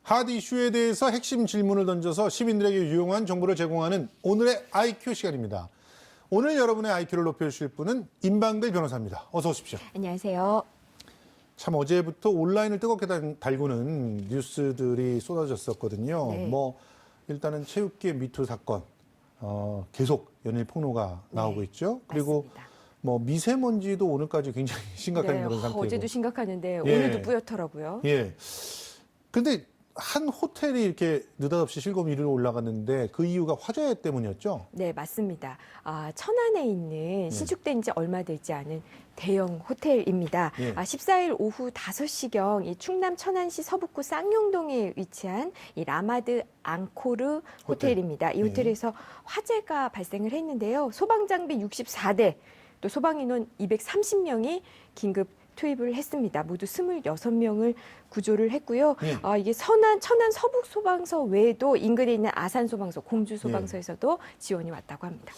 하드 이슈에 대해서 핵심 질문을 던져서 시민들에게 유용한 정보를 제공하는 오늘의 IQ 시간입니다. 오늘 여러분의 IQ를 높여주실 분은 임방글 변호사입니다. 어서 오십시오. 안녕하세요. 참 어제부터 온라인을 뜨겁게 달구는 뉴스들이 쏟아졌었거든요. 네. 일단은 체육계 미투 사건 계속 연일 폭로가 나오고 있죠. 그리고 맞습니다. 미세먼지도 오늘까지 굉장히 심각한 그런 상태고. 어제도 심각하는데 예. 오늘도 뿌옇더라고요. 예. 근데 한 호텔이 이렇게 느닷없이 실검 1위로 올라갔는데 그 이유가 화재 때문이었죠? 네, 맞습니다. 천안에 있는 신축된 지 얼마 되지 않은 대형 호텔입니다. 예. 14일 오후 5시경 이 충남 천안시 서북구 쌍용동에 위치한 이 라마드 앙코르 호텔입니다. 이 호텔에서 화재가 발생을 했는데요. 소방장비 64대, 또 소방인원 230명이 긴급 투입을 했습니다. 모두 26명을 구조를 했고요. 예. 이게 천안 서북소방서 외에도 인근에 있는 아산소방서, 공주소방서에서도 지원이 왔다고 합니다.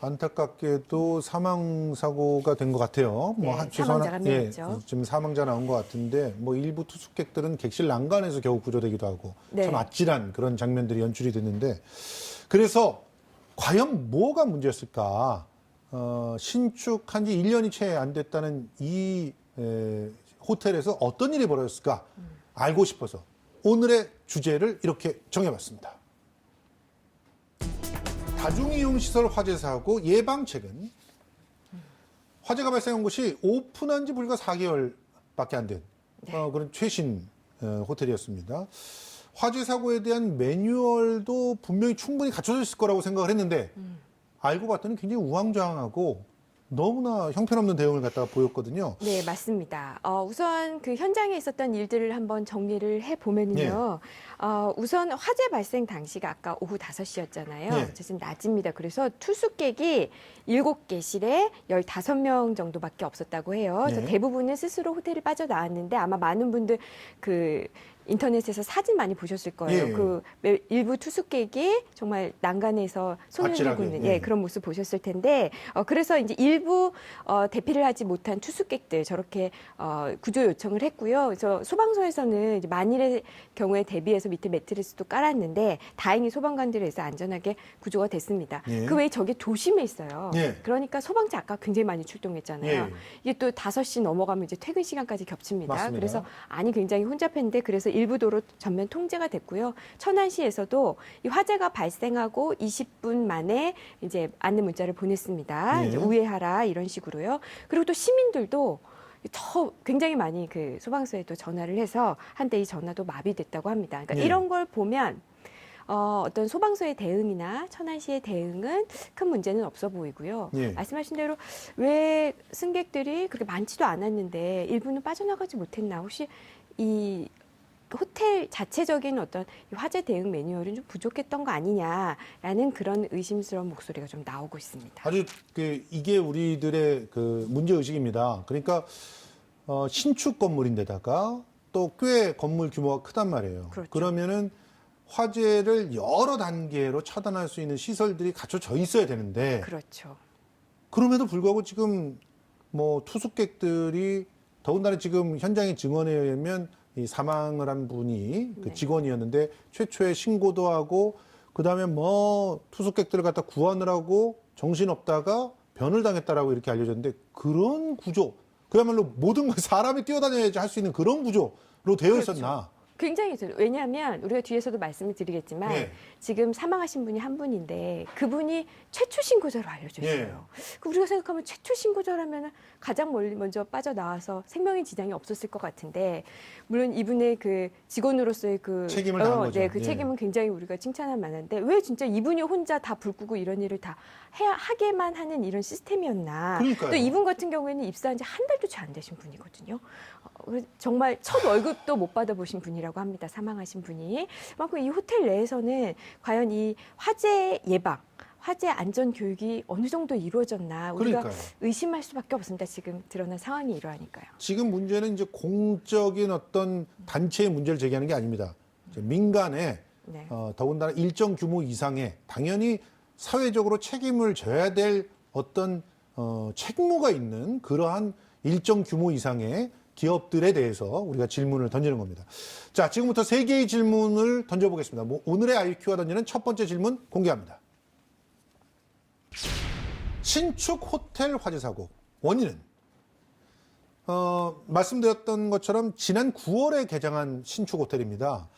안타깝게도 사망 사고가 된 것 같아요. 네, 사망자가 한 명 있죠. 지금 사망자 나온 것 같은데 일부 투숙객들은 객실 난간에서 겨우 구조되기도 하고 네. 참 아찔한 그런 장면들이 연출이 됐는데 그래서 과연 뭐가 문제였을까? 신축한 지 1년이 채 안 됐다는 이 호텔에서 어떤 일이 벌어졌을까 알고 싶어서 오늘의 주제를 이렇게 정해봤습니다. 다중이용시설 화재 사고 예방책은 화재가 발생한 곳이 오픈한 지 불과 4개월밖에 안 된 그런 최신 호텔이었습니다. 화재 사고에 대한 매뉴얼도 분명히 충분히 갖춰져 있을 거라고 생각을 했는데 알고 봤더니 굉장히 우왕좌왕하고 너무나 형편없는 대응을 갖다가 보였거든요. 네, 맞습니다. 우선 그 현장에 있었던 일들을 한번 정리를 해보면요. 우선 화재 발생 당시가 아까 오후 5시였잖아요. 네. 지금 낮입니다. 그래서 투숙객이 7개실에 15명 정도밖에 없었다고 해요. 그래서 네. 대부분은 스스로 호텔을 빠져나왔는데 아마 많은 분들 그 인터넷에서 사진 많이 보셨을 거예요. 예. 그 일부 투숙객이 정말 난간에서 손을 아찔하게, 들고 있는 예. 그런 모습 보셨을 텐데 그래서 이제 일부 대피를 하지 못한 투숙객들 저렇게 구조 요청을 했고요. 그래서 소방서에서는 이제 만일의 경우에 대비해서 밑에 매트리스도 깔았는데 다행히 소방관들에서 안전하게 구조가 됐습니다. 예. 그 외에 저게 도심에 있어요. 예. 그러니까 소방차 아까 굉장히 많이 출동했잖아요. 예. 이게 또 5시 넘어가면 이제 퇴근 시간까지 겹칩니다. 맞습니다. 그래서 안이 굉장히 혼잡했는데 그래서 일부 도로 전면 통제가 됐고요. 천안시에서도 이 화재가 발생하고 20분 만에 이제 안내 문자를 보냈습니다. 예. 이제 우회하라 이런 식으로요. 그리고 또 시민들도 굉장히 많이 그 소방서에 또 전화를 해서 한때 이 전화도 마비됐다고 합니다. 그러니까 예. 이런 걸 보면 어떤 소방서의 대응이나 천안시의 대응은 큰 문제는 없어 보이고요. 예. 말씀하신 대로 왜 승객들이 그렇게 많지도 않았는데 일부는 빠져나가지 못했나? 혹시 이 호텔 자체적인 어떤 화재 대응 매뉴얼은 좀 부족했던 거 아니냐라는 그런 의심스러운 목소리가 좀 나오고 있습니다. 아주 이게 우리들의 그 문제 의식입니다. 그러니까 신축 건물인데다가 또 꽤 건물 규모가 크단 말이에요. 그렇죠. 그러면은 화재를 여러 단계로 차단할 수 있는 시설들이 갖춰져 있어야 되는데 그렇죠. 그럼에도 불구하고 지금 투숙객들이 더군다나 지금 현장의 증언에 의하면 이 사망을 한 분이 그 네. 직원이었는데 최초에 신고도 하고 그다음에 투숙객들을 갖다 구원을 하고 정신없다가 변을 당했다라고 이렇게 알려졌는데 그런 구조 그야말로 모든 걸 사람이 뛰어다녀야지 할 수 있는 그런 구조로 되어 그렇죠. 있었나? 굉장히 왜냐하면 우리가 뒤에서도 말씀을 드리겠지만 예. 지금 사망하신 분이 한 분인데 그분이 최초 신고자로 알려져 있어요. 그 우리가 생각하면 최초 신고자라면 가장 먼저 빠져나와서 생명의 지장이 없었을 것 같은데 물론 이분의 그 직원으로서의 그 책임을 다한 거죠. 네, 그 예. 책임은 굉장히 우리가 칭찬할 만한데 왜 진짜 이분이 혼자 다 불 끄고 이런 일을 다 하게만 하는 이런 시스템이었나? 그러니까요. 또 이분 같은 경우에는 입사한 지 한 달도 채 안 되신 분이거든요. 정말 첫 월급도 못 받아보신 분이라고 합니다. 사망하신 분이. 그만큼 이 호텔 내에서는 과연 이 화재 예방, 화재 안전 교육이 어느 정도 이루어졌나 우리가 그러니까요. 의심할 수밖에 없습니다. 지금 드러난 상황이 이러하니까요. 지금 문제는 이제 공적인 어떤 단체의 문제를 제기하는 게 아닙니다. 이제 민간에 네. 더군다나 일정 규모 이상의 당연히 사회적으로 책임을 져야 될 어떤 책무가 있는 그러한 일정 규모 이상의 기업들에 대해서 우리가 질문을 던지는 겁니다. 자, 지금부터 3개의 질문을 던져보겠습니다. 오늘의 IQ가 던지는 첫 번째 질문 공개합니다. 신축 호텔 화재 사고 원인은 말씀드렸던 것처럼 지난 9월에 개장한 신축 호텔입니다.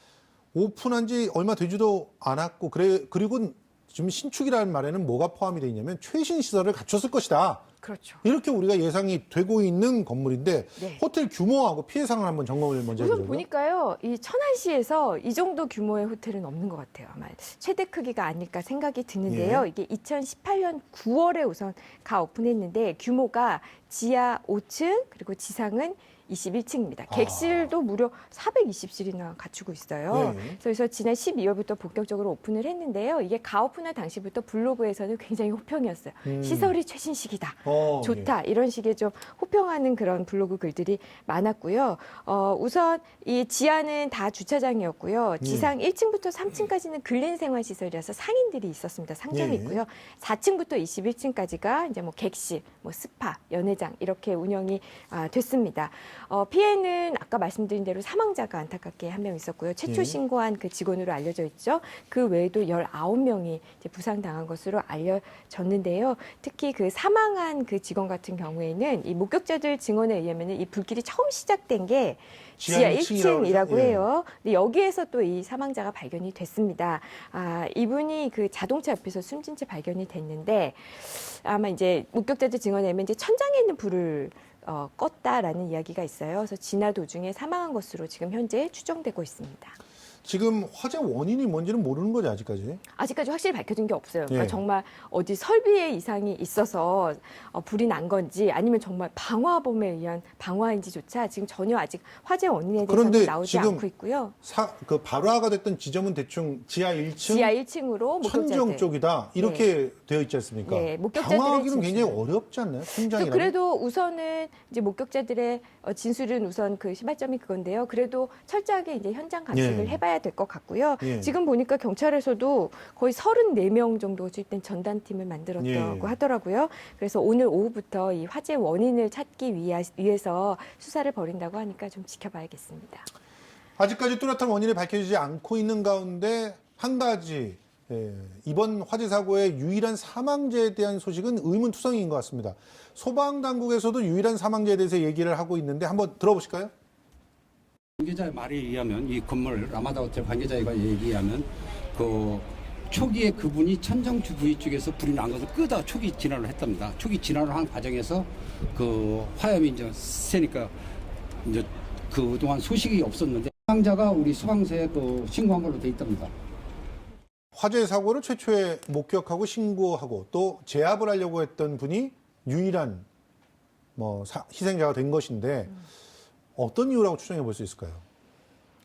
오픈한 지 얼마 되지도 않았고 그리고 지금 신축이라는 말에는 뭐가 포함이 되어 있냐면 최신 시설을 갖췄을 것이다. 그렇죠. 이렇게 우리가 예상이 되고 있는 건물인데 네. 호텔 규모하고 피해 상황을 한번 점검을 먼저 우선 해보자고요. 보니까요, 이 천안시에서 이 정도 규모의 호텔은 없는 것 같아요. 아마 최대 크기가 아닐까 생각이 드는데요. 예. 이게 2018년 9월에 우선 가 오픈했는데 규모가 지하 5층 그리고 지상은 21층입니다. 객실도 무려 420실이나 갖추고 있어요. 네. 그래서 지난 12월부터 본격적으로 오픈을 했는데요. 이게 가오픈한 당시부터 블로그에서는 굉장히 호평이었어요. 시설이 최신식이다. 좋다. 이런 식의 좀 호평하는 그런 블로그 글들이 많았고요. 우선 이 지하는 다 주차장이었고요. 지상 1층부터 3층까지는 근린생활시설이라서 상인들이 있었습니다. 상점이 예. 있고요. 4층부터 21층까지가 이제 뭐 객실, 뭐 스파, 연회장 이렇게 운영이 됐습니다. 피해는 아까 말씀드린 대로 사망자가 안타깝게 한 명 있었고요. 최초 예. 신고한 그 직원으로 알려져 있죠. 그 외에도 19명이 이제 부상당한 것으로 알려졌는데요. 특히 그 사망한 그 직원 같은 경우에는 이 목격자들 증언에 의하면 이 불길이 처음 시작된 게 지하 1층이라고 예. 해요. 근데 여기에서 또 이 사망자가 발견이 됐습니다. 이분이 그 자동차 옆에서 숨진 채 발견이 됐는데 아마 이제 목격자들 증언에 의하면 이제 천장에 있는 불을 껐다라는 이야기가 있어요. 그래서 지나 도중에 사망한 것으로 지금 현재 추정되고 있습니다. 지금 화재 원인이 뭔지는 모르는 거죠, 아직까지? 아직까지 확실히 밝혀진 게 없어요. 그러니까 예. 정말 어디 설비에 이상이 있어서 불이 난 건지 아니면 정말 방화범에 의한 방화인지조차 지금 전혀 아직 화재 원인에 대해서는 그런데 나오지 지금 않고 있고요. 그 발화가 됐던 지점은 대충 지하 1층 지하 1층으로 천정 쪽이다. 이렇게 되어 있지 않습니까? 네, 목격자들의 방화하기는 굉장히 진술은. 어렵지 않나요? 천장이라. 그래도 우선은 이제 목격자들의 진술은 우선 그 시발점이 그건데요. 그래도 철저하게 이제 현장 감식을 예. 해봐야 될 것 같고요. 예. 지금 보니까 경찰에서도 거의 34명 정도 출된 전단팀을 만들었다고 예. 하더라고요. 그래서 오늘 오후부터 이 화재 원인을 찾기 위해서 수사를 벌인다고 하니까 좀 지켜봐야겠습니다. 아직까지 뚜렷한 원인이 밝혀지지 않고 있는 가운데 한 가지 이번 화재 사고의 유일한 사망자에 대한 소식은 의문투성이인 것 같습니다. 소방당국에서도 유일한 사망자에 대해서 얘기를 하고 있는데 한번 들어보실까요? 관계자의 말에 의하면 이 건물 라마다 호텔 관계자의 얘기하면 그 초기에 그분이 천정주 부위 쪽에서 불이 난 것을 끄다 초기 진화를 했답니다. 초기 진화를 한 과정에서 그 화염이 이제 세니까 이제 그동안 소식이 없었는데 사망자가 우리 소방서에 그 신고한 걸로 돼 있답니다. 화재 사고를 최초에 목격하고 신고하고 또 제압을 하려고 했던 분이 유일한 희생자가 된 것인데 어떤 이유라고 추정해 볼 수 있을까요?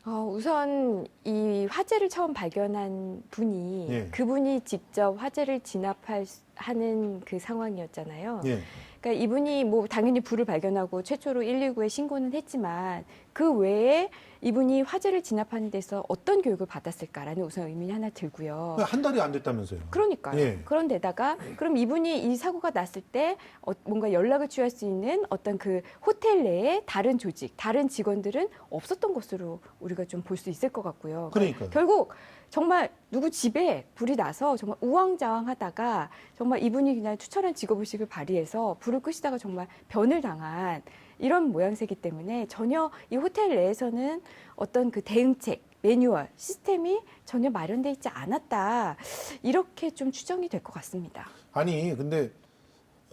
우선 이 화재를 처음 발견한 분이 예. 그분이 직접 화재를 진압하는 그 상황이었잖아요. 예. 그러니까 이분이 뭐 당연히 불을 발견하고 최초로 119에 신고는 했지만 그 외에 이분이 화재를 진압하는 데서 어떤 교육을 받았을까라는 우선 의문이 하나 들고요. 한 달이 안 됐다면서요? 그러니까요. 예. 그런데다가 그럼 이분이 이 사고가 났을 때 뭔가 연락을 취할 수 있는 어떤 그 호텔 내에 다른 조직, 다른 직원들은 없었던 것으로 우리가 좀 볼 수 있을 것 같고요. 그러니까요. 결국 정말 누구 집에 불이 나서 정말 우왕좌왕하다가 정말 이분이 그냥 투철한 직업의식을 발휘해서 불을 끄시다가 정말 변을 당한 이런 모양새이기 때문에 전혀 이 호텔 내에서는 어떤 그 대응책, 매뉴얼, 시스템이 전혀 마련돼 있지 않았다. 이렇게 좀 추정이 될 것 같습니다. 아니 근데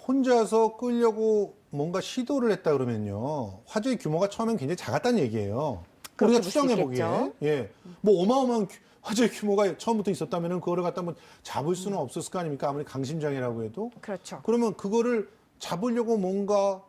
혼자서 끌려고 뭔가 시도를 했다 그러면요. 화재의 규모가 처음엔 굉장히 작았다는 얘기예요. 그렇게 우리가 볼수 추정해 보기에. 있겠죠. 예. 뭐 어마어마한 화재 규모가 처음부터 있었다면 그거를 갖다 한번 잡을 수는 없었을 거 아닙니까? 아무리 강심장이라고 해도. 그렇죠. 그러면 그거를 잡으려고 뭔가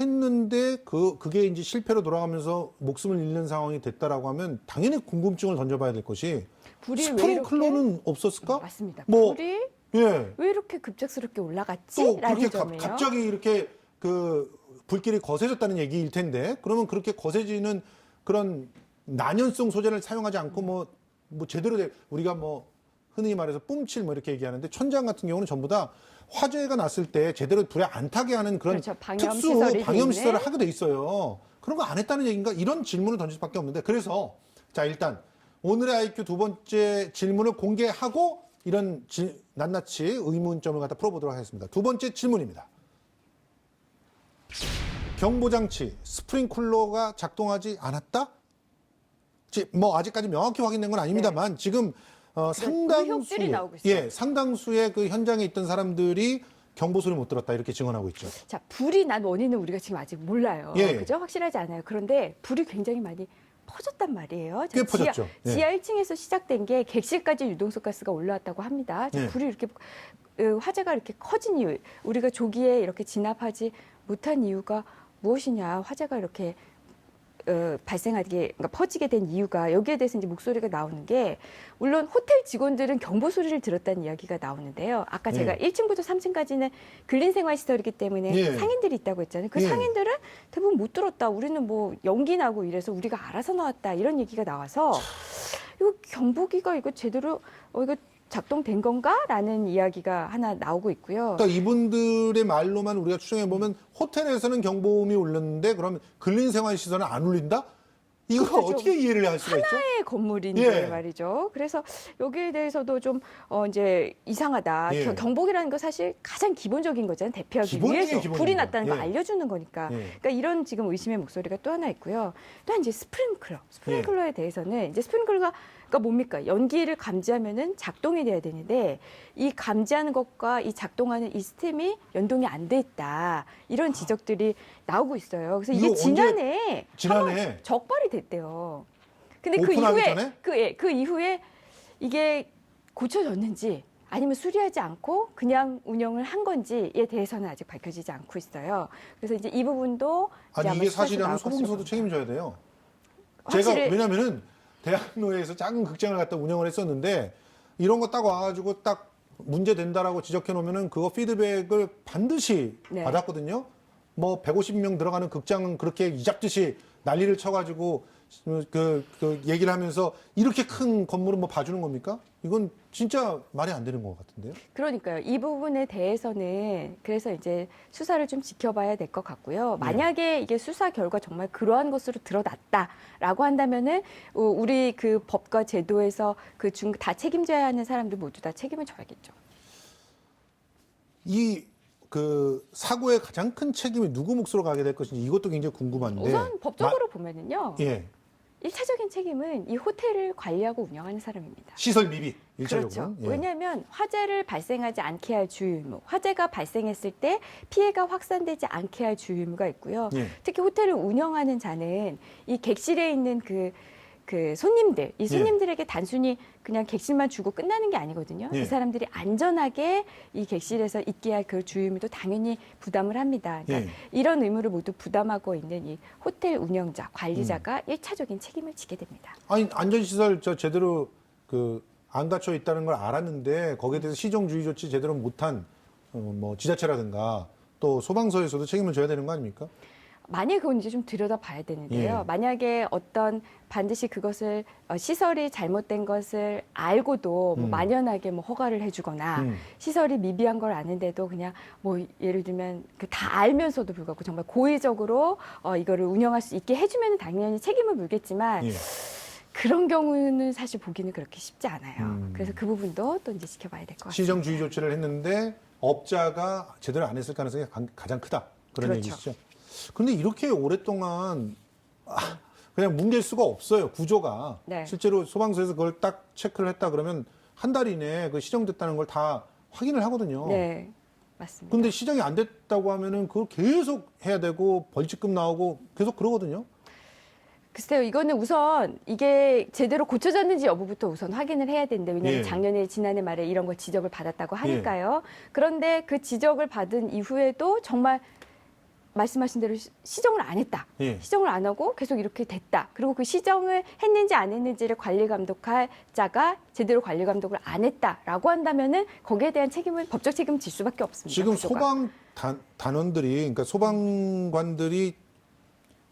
했는데 그게 이제 실패로 돌아가면서 목숨을 잃는 상황이 됐다라고 하면 당연히 궁금증을 던져봐야 될 것이 불이 스프링클러는 없었을까? 맞습니다. 뭐, 불이 예. 왜 이렇게 급작스럽게 또 올라갔지? 라는 그렇게 점이요. 갑자기 이렇게 그 불길이 거세졌다는 얘기일 텐데 그러면 그렇게 거세지는 그런 난연성 소재를 사용하지 않고 뭐 제대로 우리가 뭐 흔히 말해서 뿜칠 뭐 이렇게 얘기하는데 천장 같은 경우는 전부 다 화재가 났을 때 제대로 불에 안 타게 하는 그런 그렇죠. 특수 방염시설이 방염 시설을 있네. 하게 돼 있어요. 그런 거 안 했다는 얘기인가? 이런 질문을 던질 수밖에 없는데 그래서 자 일단 오늘의 IQ 두 번째 질문을 공개하고 이런 낱낱이 의문점을 갖다 풀어보도록 하겠습니다. 두 번째 질문입니다. 경보장치 스프링클러가 작동하지 않았다? 뭐 아직까지 명확히 확인된 건 아닙니다만 지금 의혹들이 나오고 있어요. 상당수의 그 현장에 있던 사람들이 경보 소리 못 들었다 이렇게 증언하고 있죠. 자, 불이 난 원인은 우리가 지금 아직 몰라요. 예. 그죠? 확실하지 않아요. 그런데 불이 굉장히 많이 퍼졌단 말이에요. 꽤 퍼졌죠. 예. 지하 1층에서 시작된 게 객실까지 유동성 가스가 올라왔다고 합니다. 자, 예. 불이 이렇게 화재가 이렇게 커진 이유, 우리가 조기에 이렇게 진압하지 못한 이유가 무엇이냐? 화재가 이렇게 발생하게, 그러니까 퍼지게 된 이유가 여기에 대해서 이제 목소리가 나오는 게 물론 호텔 직원들은 경보 소리를 들었다는 이야기가 나오는데요. 아까 제가 예. 1층부터 3층까지는 근린 생활 시설이기 때문에 예. 상인들이 있다고 했잖아요. 그 예. 상인들은 대부분 못 들었다. 우리는 뭐 연기 나고 이래서 우리가 알아서 나왔다. 이런 얘기가 나와서 이거 경보기가 이거 제대로 이거 작동된 건가라는 이야기가 하나 나오고 있고요. 그러니까 이분들의 말로만 우리가 추정해 보면 호텔에서는 경보음이 울렸는데 그러면 근린생활시설은 안 울린다? 이거 그렇죠. 어떻게 이해를 할 수가 있죠? 하나의 건물인데 예. 말이죠. 그래서 여기에 대해서도 좀 이제 이상하다. 예. 경보기라는 거 사실 가장 기본적인 거잖아요. 대피하기 기본이에요, 위해서 기본이에요. 불이 났다는 걸 예. 알려주는 거니까. 예. 그러니까 이런 지금 의심의 목소리가 또 하나 있고요. 또한 이제 스프링클러에 대해서는 이제 스프링클러가 그러니까 뭡니까? 연기를 감지하면은 작동이 돼야 되는데 이 감지하는 것과 이 작동하는 이 시스템이 연동이 안 돼 있다. 이런 지적들이 나오고 있어요. 그래서 이게 이거 지난해 지난해 적발이 됐대요. 근데 그 오픈하기 이후에 전에? 그 이후에 이게 고쳐졌는지 아니면 수리하지 않고 그냥 운영을 한 건지에 대해서는 아직 밝혀지지 않고 있어요. 그래서 이제 이 부분도 이제 아니 아마 이게 수사에서 사실이라면 나올 것으로 소방서도 봅니다. 책임져야 돼요. 확실히- 제가 왜냐면은 대학로에서 작은 극장을 갖다 운영을 했었는데 이런 거 딱 와가지고 딱 문제 된다라고 지적해 놓으면은 그거 피드백을 반드시 네. 받았거든요. 뭐 150명 들어가는 극장은 그렇게 이잡듯이 난리를 쳐가지고 그 얘기를 하면서 이렇게 큰 건물은 뭐 봐주는 겁니까? 이건 진짜 말이 안 되는 것 같은데요. 그러니까요. 이 부분에 대해서는 그래서 이제 수사를 좀 지켜봐야 될 것 같고요. 만약에 이게 수사 결과 정말 그러한 것으로 드러났다라고 한다면은 우리 그 법과 제도에서 그 중 다 책임져야 하는 사람들 모두 다 책임을 져야겠죠. 이 그 사고의 가장 큰 책임이 누구 몫으로 가게 될 것인지 이것도 굉장히 궁금한데. 우선 법적으로 보면은요. 예. 1차적인 책임은 이 호텔을 관리하고 운영하는 사람입니다. 시설 미비 일차적으로. 그렇죠. 예. 왜냐하면 화재를 발생하지 않게 할 주의 의무, 화재가 발생했을 때 피해가 확산되지 않게 할 주의 의무가 있고요. 예. 특히 호텔을 운영하는 자는 이 객실에 있는 그 손님들, 이 손님들에게 단순히 그냥 객실만 주고 끝나는 게 아니거든요. 예. 이 사람들이 안전하게 이 객실에서 있게 할 그 주의 의무도 당연히 부담을 합니다. 그러니까 이런 의무를 모두 부담하고 있는 이 호텔 운영자, 관리자가 1차적인 책임을 지게 됩니다. 아니 안전시설 제대로 안 갖춰 있다는 걸 알았는데 거기에 대해서 시정주의 조치 제대로 못한 뭐 지자체라든가 또 소방서에서도 책임을 져야 되는 거 아닙니까? 만약에 그건 이제 좀 들여다봐야 되는데요. 예. 만약에 어떤 반드시 그것을 시설이 잘못된 것을 알고도 뭐 만연하게 뭐 허가를 해주거나 시설이 미비한 걸 아는데도 그냥 뭐 예를 들면 다 알면서도 불구하고 정말 고의적으로 이거를 운영할 수 있게 해주면 당연히 책임을 물겠지만 예. 그런 경우는 사실 보기는 그렇게 쉽지 않아요. 그래서 그 부분도 또 이제 지켜봐야 될 것 같습니다. 시정주의 조치를 했는데 업자가 제대로 안 했을 가능성이 가장 크다. 그런 그렇죠. 얘기시죠. 그런데 이렇게 오랫동안 그냥 뭉갤 수가 없어요. 구조가. 네. 실제로 소방서에서 그걸 딱 체크를 했다 그러면 한 달 이내에 그 시정됐다는 걸 다 확인을 하거든요. 네, 맞습니다. 근데 시정이 안 됐다고 하면은 그걸 계속 해야 되고 벌칙금 나오고 계속 그러거든요. 글쎄요, 이거는 우선 이게 제대로 고쳐졌는지 여부부터 우선 확인을 해야 되는데, 왜냐하면 예. 작년에, 지난해 말에 이런 걸 지적을 받았다고 하니까요. 그런데 그 지적을 받은 이후에도 정말 말씀하신 대로 시정을 안 했다. 예. 시정을 안 하고 계속 이렇게 됐다. 그리고 그 시정을 했는지 안 했는지를 관리 감독할 자가 제대로 관리 감독을 안 했다라고 한다면은 거기에 대한 책임을 법적 책임을 질 수밖에 없습니다. 지금 구조가. 소방 단원들이, 그러니까 소방관들이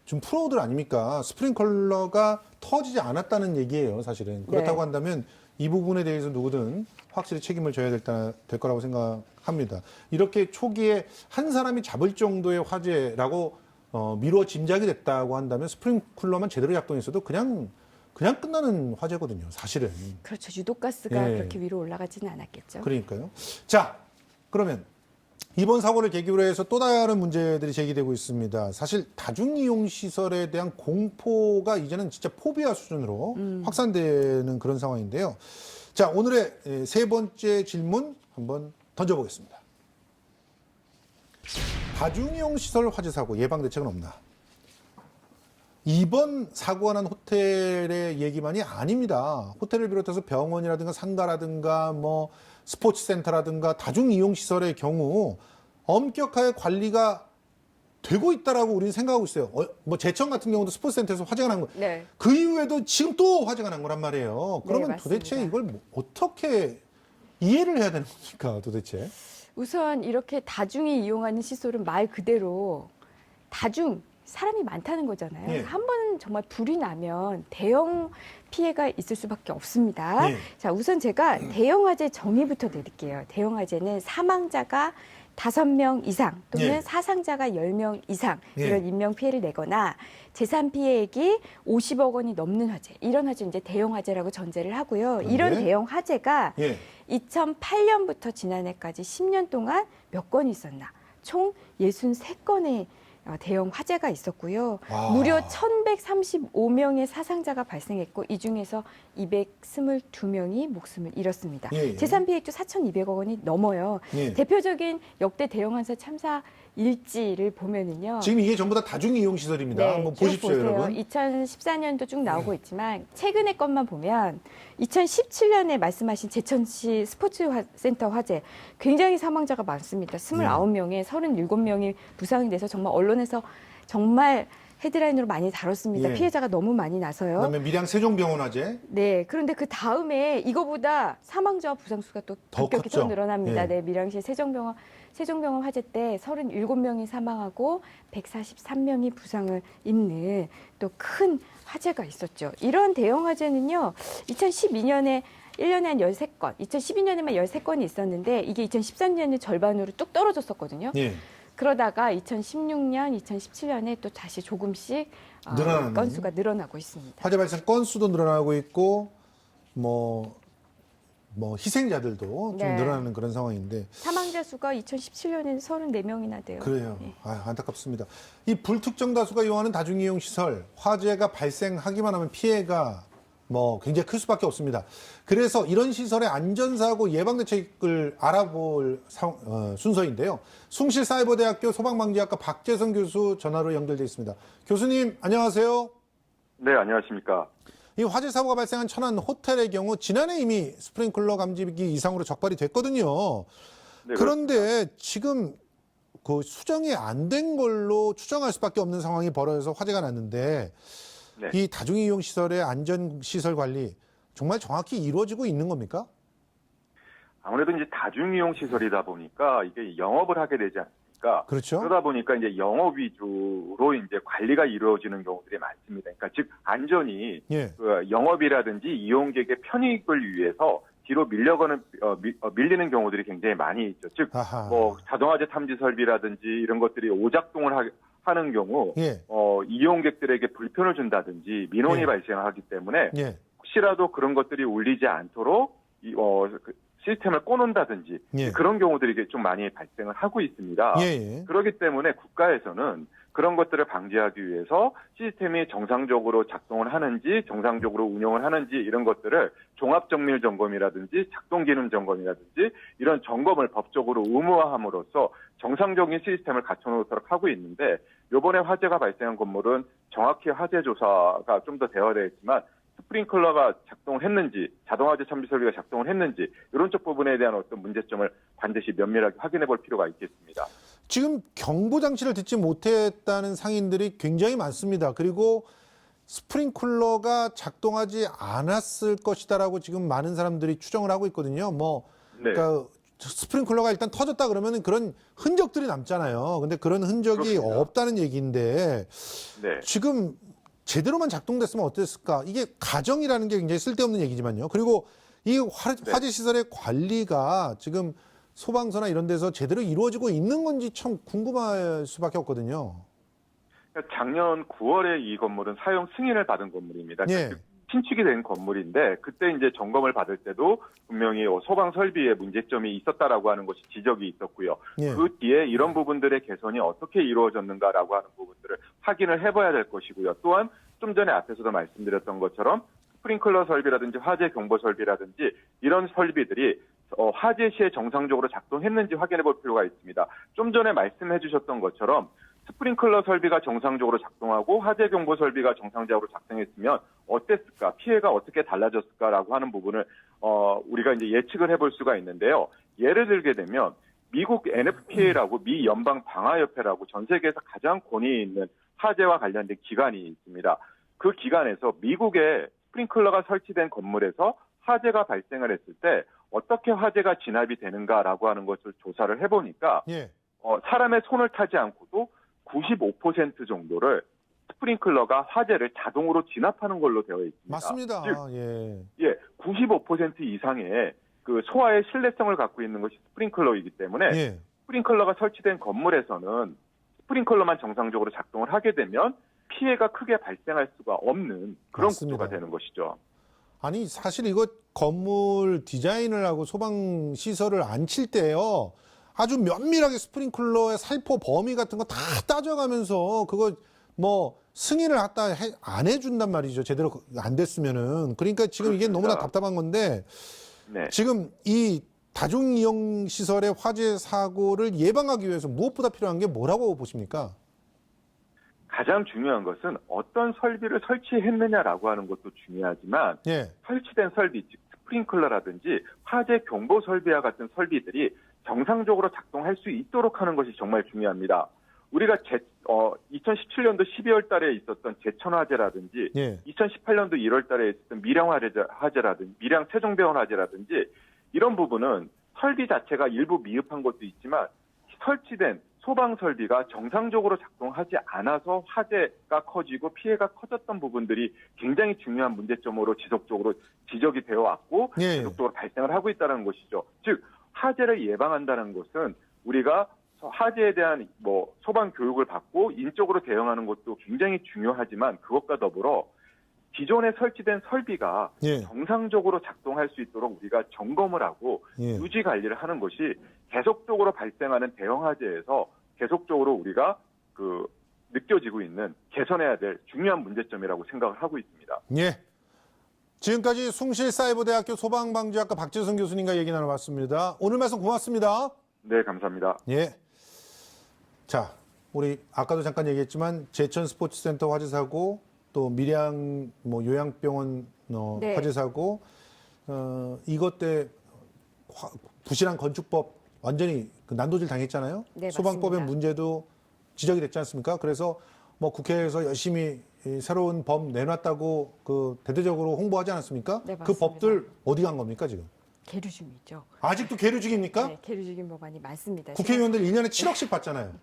좀 프로들 아닙니까? 스프링클러가 터지지 않았다는 얘기예요, 사실은. 그렇다고 네. 한다면 이 부분에 대해서 누구든 확실히 책임을 져야 될 거라고 생각합니다. 이렇게 초기에 한 사람이 잡을 정도의 화재라고 미루어 짐작이 됐다고 한다면 스프링클러만 제대로 작동했어도 그냥 끝나는 화재거든요. 사실은. 그렇죠. 유독가스가 예. 그렇게 위로 올라가지는 않았겠죠. 그러니까요. 자, 그러면 이번 사고를 계기로 해서 또 다른 문제들이 제기되고 있습니다. 사실 다중이용 시설에 대한 공포가 이제는 진짜 포비아 수준으로 확산되는 그런 상황인데요. 자, 오늘의 세 번째 질문 한번 던져보겠습니다. 다중이용 시설 화재 사고 예방 대책은 없나? 이번 사고가 난 호텔의 얘기만이 아닙니다. 호텔을 비롯해서 병원이라든가 상가라든가 뭐 스포츠 센터라든가 다중이용 시설의 경우 엄격하게 관리가 되고 있다라고 우리는 생각하고 있어요. 뭐 제천 같은 경우도 스포츠 센터에서 화재가 난 거. 네. 그 이후에도 지금 또 화재가 난 거란 말이에요. 그러면 네, 도대체 맞습니다. 이걸 뭐 어떻게 이해를 해야 되는 겁니까, 도대체? 우선 이렇게 다중이 이용하는 시설은 말 그대로 사람이 많다는 거잖아요. 예. 한 번 정말 불이 나면 대형 피해가 있을 수밖에 없습니다. 예. 자, 우선 제가 대형 화재 정의부터 드릴게요. 대형 화재는 사망자가 5명 이상 또는 예. 사상자가 10명 이상 예. 이런 인명 피해를 내거나 재산 피해액이 50억 원이 넘는 화재. 이런 화재 이제 대형 화재라고 전제를 하고요. 이런 그런데? 대형 화재가 예. 2008년부터 지난해까지 10년 동안 몇 건이 있었나? 총 63건의 대형 화재가 있었고요. 와. 무려 1,135명의 사상자가 발생했고 이 중에서 222명이 목숨을 잃었습니다. 예, 예. 재산 피해액도 4,200억 원이 넘어요. 예. 대표적인 역대 대형 화재 참사 일지를 보면은요. 지금 이게 전부 다 다중이용 시설입니다. 한번 쭉 보십시오, 보세요. 여러분. 2014년도 쭉 나오고 있지만 최근의 것만 보면 2017년에 말씀하신 제천시 스포츠센터 화재 굉장히 사망자가 많습니다. 29명에 37명이 부상이 돼서 정말 언론에서 정말 헤드라인으로 많이 다뤘습니다. 예. 피해자가 너무 많이 나서요. 그다음에 밀양 세종병원 화재. 네, 그런데 그 다음에 이거보다 사망자와 부상 수가 또 더 급격히 컸죠. 더 늘어납니다. 예. 네, 밀양시 세종병원 화재 때 37명이 사망하고 143명이 부상을 입는 또 큰 화재가 있었죠. 이런 대형 화재는요, 2012년에 1년에 한 13건, 2012년에만 13건이 있었는데 이게 2013년에 절반으로 뚝 떨어졌었거든요. 예. 그러다가 2016년, 2017년에 또 다시 조금씩 늘어나는. 건수가 늘어나고 있습니다. 화재 발생 건수도 늘어나고 있고 뭐 희생자들도 좀 네. 늘어나는 그런 상황인데 사망자 수가 2017년에는 34명이나 돼요. 그래요. 네. 안타깝습니다. 이 불특정 다수가 이용하는 다중이용 시설 화재가 발생하기만 하면 피해가 뭐 굉장히 클 수밖에 없습니다. 그래서 이런 시설의 안전사고 예방 대책을 알아볼 순서인데요. 숭실사이버대학교 소방방지학과 박재성 교수 전화로 연결돼 있습니다. 교수님 안녕하세요. 네, 안녕하십니까. 이 화재 사고가 발생한 천안 호텔의 경우 지난해 이미 스프링클러 감지기 이상으로 적발이 됐거든요. 네, 그런데 지금 그 수정이 안 된 걸로 추정할 수밖에 없는 상황이 벌어져서 화재가 났는데 네. 이 다중이용 시설의 안전 시설 관리 정말 정확히 이루어지고 있는 겁니까? 아무래도 이제 다중이용 시설이다 보니까 이게 영업을 하게 되지 않습니까? 그렇죠. 그러다 보니까 이제 영업 위주로 이제 관리가 이루어지는 경우들이 많습니다. 그러니까 즉 안전이 예. 그 영업이라든지 이용객의 편익을 위해서 뒤로 밀리는 경우들이 굉장히 많이 있죠. 즉 아하. 뭐 자동화재 탐지 설비라든지 이런 것들이 오작동을 하는 경우 예. 이용객들에게 불편을 준다든지 민원이 예. 발생하기 때문에 예. 혹시라도 그런 것들이 울리지 않도록 그 시스템을 꺼놓는다든지 예. 그런 경우들이 좀 많이 발생을 하고 있습니다. 예. 예. 그렇기 때문에 국가에서는 그런 것들을 방지하기 위해서 시스템이 정상적으로 작동을 하는지 정상적으로 운영을 하는지 이런 것들을 종합정밀 점검이라든지 작동기능 점검이라든지 이런 점검을 법적으로 의무화함으로써 정상적인 시스템을 갖춰놓도록 하고 있는데 이번에 화재가 발생한 건물은 정확히 화재 조사가 좀 더 되어야 되겠지만 스프링클러가 작동을 했는지 자동화재 탐지 설비가 작동을 했는지 이런 쪽 부분에 대한 어떤 문제점을 반드시 면밀하게 확인해 볼 필요가 있겠습니다. 지금 경보 장치를 듣지 못했다는 상인들이 굉장히 많습니다. 그리고 스프링클러가 작동하지 않았을 것이다라고 지금 많은 사람들이 추정을 하고 있거든요. 네. 그러니까 스프링클러가 일단 터졌다 그러면 그런 흔적들이 남잖아요. 근데 그런 흔적이 그렇습니다. 없다는 얘기인데 네. 지금 제대로만 작동됐으면 어땠을까? 이게 가정이라는 게 굉장히 쓸데없는 얘기지만요. 그리고 이 화재 시설의 관리가 지금 소방서나 이런 데서 제대로 이루어지고 있는 건지 참 궁금할 수밖에 없거든요. 그러니까 작년 9월에 이 건물은 사용 승인을 받은 건물입니다. 예. 신축이 된 건물인데 그때 이제 점검을 받을 때도 분명히 소방 설비에 문제점이 있었다라고 하는 것이 지적이 있었고요. 예. 그 뒤에 이런 부분들의 개선이 어떻게 이루어졌는가라고 하는 부분들을 확인을 해봐야 될 것이고요. 또한 좀 전에 앞에서도 말씀드렸던 것처럼 스프링클러 설비라든지 화재 경보 설비라든지 이런 설비들이 화재 시에 정상적으로 작동했는지 확인해 볼 필요가 있습니다. 좀 전에 말씀해 주셨던 것처럼 스프링클러 설비가 정상적으로 작동하고 화재 경보 설비가 정상적으로 작동했으면 어땠을까? 피해가 어떻게 달라졌을까라고 하는 부분을 우리가 이제 예측을 해볼 수가 있는데요. 예를 들게 되면 미국 NFPA라고 미 연방 방화협회라고 전 세계에서 가장 권위 있는 화재와 관련된 기관이 있습니다. 그 기관에서 미국의 스프링클러가 설치된 건물에서 화재가 발생을 했을 때 어떻게 화재가 진압이 되는가라고 하는 것을 조사를 해보니까 예. 사람의 손을 타지 않고도 95% 정도를 스프링클러가 화재를 자동으로 진압하는 걸로 되어 있습니다. 맞습니다. 즉, 예. 95% 이상의 그 소화의 신뢰성을 갖고 있는 것이 스프링클러이기 때문에 예. 스프링클러가 설치된 건물에서는 스프링클러만 정상적으로 작동을 하게 되면 피해가 크게 발생할 수가 없는 그런 맞습니다. 구조가 되는 것이죠. 아니 사실 이거 건물 디자인을 하고 소방 시설을 안 칠 때요. 아주 면밀하게 스프링클러의 살포 범위 같은 거 다 따져가면서 그거 뭐 승인을 안 해준단 말이죠. 제대로 안 됐으면은. 그러니까 지금 이게 그렇습니다. 너무나 답답한 건데 네. 지금 이 다중이용 시설의 화재 사고를 예방하기 위해서 무엇보다 필요한 게 뭐라고 보십니까? 가장 중요한 것은 어떤 설비를 설치했느냐라고 하는 것도 중요하지만 예. 설치된 설비, 즉 스프링클러라든지 화재 경보 설비와 같은 설비들이 정상적으로 작동할 수 있도록 하는 것이 정말 중요합니다. 우리가 2017년도 12월 달에 있었던 제천 화재라든지 예. 2018년도 1월 달에 있었던 밀양 화재라든지 밀양 세종병원 화재라든지 이런 부분은 설비 자체가 일부 미흡한 것도 있지만 설치된 소방 설비가 정상적으로 작동하지 않아서 화재가 커지고 피해가 커졌던 부분들이 굉장히 중요한 문제점으로 지속적으로 지적이 되어 왔고 예. 지속적으로 발생을 하고 있다는 것이죠. 즉 화재를 예방한다는 것은 우리가 화재에 대한 소방 교육을 받고 인적으로 대응하는 것도 굉장히 중요하지만 그것과 더불어 기존에 설치된 설비가 예. 정상적으로 작동할 수 있도록 우리가 점검을 하고 예. 유지 관리를 하는 것이 계속적으로 발생하는 대형 화재에서 계속적으로 우리가 느껴지고 있는 개선해야 될 중요한 문제점이라고 생각을 하고 있습니다. 예. 지금까지 숭실사이버대학교 소방방지학과 박재성 교수님과 얘기 나눠봤습니다. 오늘 말씀 고맙습니다. 네, 감사합니다. 예. 자, 우리 아까도 잠깐 얘기했지만 제천 스포츠센터 화재 사고, 또 밀양 요양병원 네. 화재 사고, 이것 때 부실한 건축법 완전히 난도질 당했잖아요. 네, 소방법의 맞습니다. 문제도 지적이 됐지 않습니까? 그래서 국회에서 열심히 이 새로운 법 내놨다고 대대적으로 홍보하지 않았습니까? 네, 그 맞습니다. 법들 어디 간 겁니까 지금? 계류 중이죠. 아직도 계류 중입니까? 네, 계류 중인 법안이 많습니다. 국회의원들 1년에 7억씩 받잖아요.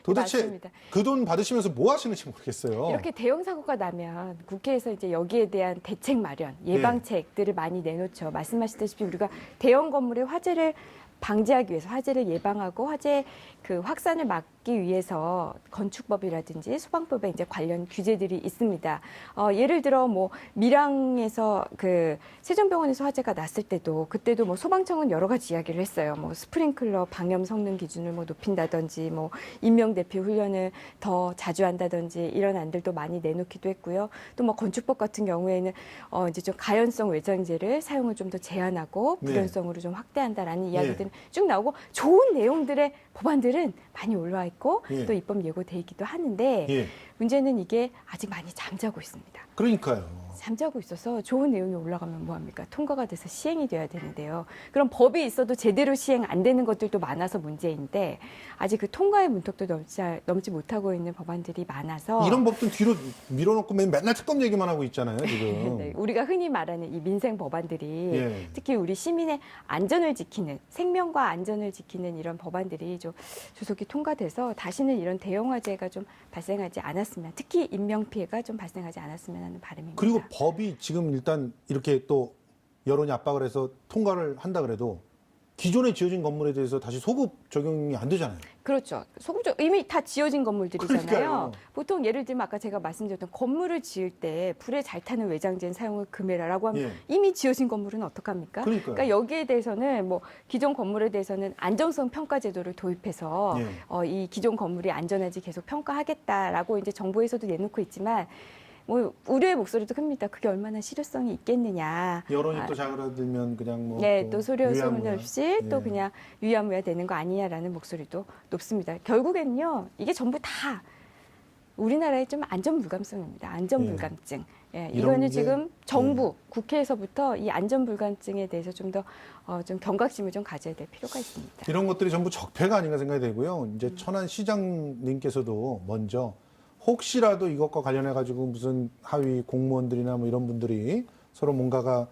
도대체 맞습니다. 그 돈 받으시면서 뭐 하시는지 모르겠어요. 이렇게 대형 사고가 나면 국회에서 이제 여기에 대한 대책 마련, 예방책들을 많이 내놓죠. 말씀하셨다시피 우리가 대형 건물의 화재를 방지하기 위해서 화재를 예방하고 화재 확산을 막기 위해서 건축법이라든지 소방법에 이제 관련 규제들이 있습니다. 예를 들어 밀양에서 세종병원에서 화재가 났을 때도 그때도 소방청은 여러 가지 이야기를 했어요. 스프링클러 방염 성능 기준을 높인다든지 인명 대피 훈련을 더 자주 한다든지 이런 안들도 많이 내놓기도 했고요. 또 건축법 같은 경우에는 이제 좀 가연성 외장재를 사용을 좀 더 제한하고 불연성으로 좀 확대한다라는 이야기들은 쭉 나오고 좋은 내용들의 법안들은 많이 올라와 있고 또 입법 예고돼 있기도 하는데 예. 문제는 이게 아직 많이 잠자고 있습니다. 그러니까요. 잠자고 있어서 좋은 내용이 올라가면 뭐합니까? 통과가 돼서 시행이 돼야 되는데요. 그럼 법이 있어도 제대로 시행 안 되는 것들도 많아서 문제인데 아직 그 통과의 문턱도 넘지 못하고 있는 법안들이 많아서 이런 법들 뒤로 밀어놓고 맨날 특검 얘기만 하고 있잖아요, 지금. 네, 우리가 흔히 말하는 이 민생 법안들이 예. 특히 우리 시민의 안전을 지키는 생명과 안전을 지키는 이런 법안들이 좀 조속히 통과돼서 다시는 이런 대형 화재가 좀 발생하지 않았으면 특히 인명 피해가 좀 발생하지 않았으면 하는 바람입니다. 그리고 법이 지금 일단 이렇게 또 여론이 압박을 해서 통과를 한다 그래도 기존에 지어진 건물에 대해서 다시 소급 적용이 안 되잖아요. 그렇죠. 소극적 이미 다 지어진 건물들이잖아요. 그러니까요. 보통 예를 들면 아까 제가 말씀드렸던 건물을 지을 때 불에 잘 타는 외장재는 사용을 금해라라고 하면 예. 이미 지어진 건물은 어떡합니까? 그러니까요. 그러니까 여기에 대해서는 뭐 기존 건물에 대해서는 안정성 평가 제도를 도입해서 예. 이 기존 건물이 안전한지 계속 평가하겠다라고 이제 정부에서도 내놓고 있지만 뭐 우려의 목소리도 큽니다. 그게 얼마나 실효성이 있겠느냐. 여론이 또 자그라들면 그냥 뭐 네, 또 소리 소문 유야무야. 없이 또 예. 그냥 유야무야 되는 거 아니냐라는 목소리도 높습니다. 결국엔요, 이게 전부 다 우리나라의 좀 안전불감증입니다. 안전불감증. 예, 이런 이거는 게- 지금 정부, 국회에서부터 이 안전불감증에 대해서 좀 더 좀 경각심을 좀 가져야 될 필요가 있습니다. 이런 것들이 전부 적폐가 아닌가 생각이 되고요. 이제 천안 시장님께서도 먼저 혹시라도 이것과 관련해 가지고 무슨 하위 공무원들이나 뭐 이런 분들이 서로 뭔가가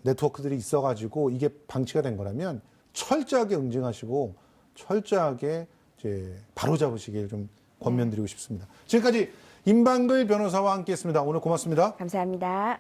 네트워크들이 있어 가지고 이게 방치가 된 거라면 철저하게 응징하시고 철저하게 이제 바로 잡으시길 좀 권면드리고 싶습니다. 지금까지 임방글 변호사와 함께했습니다. 오늘 고맙습니다. 감사합니다.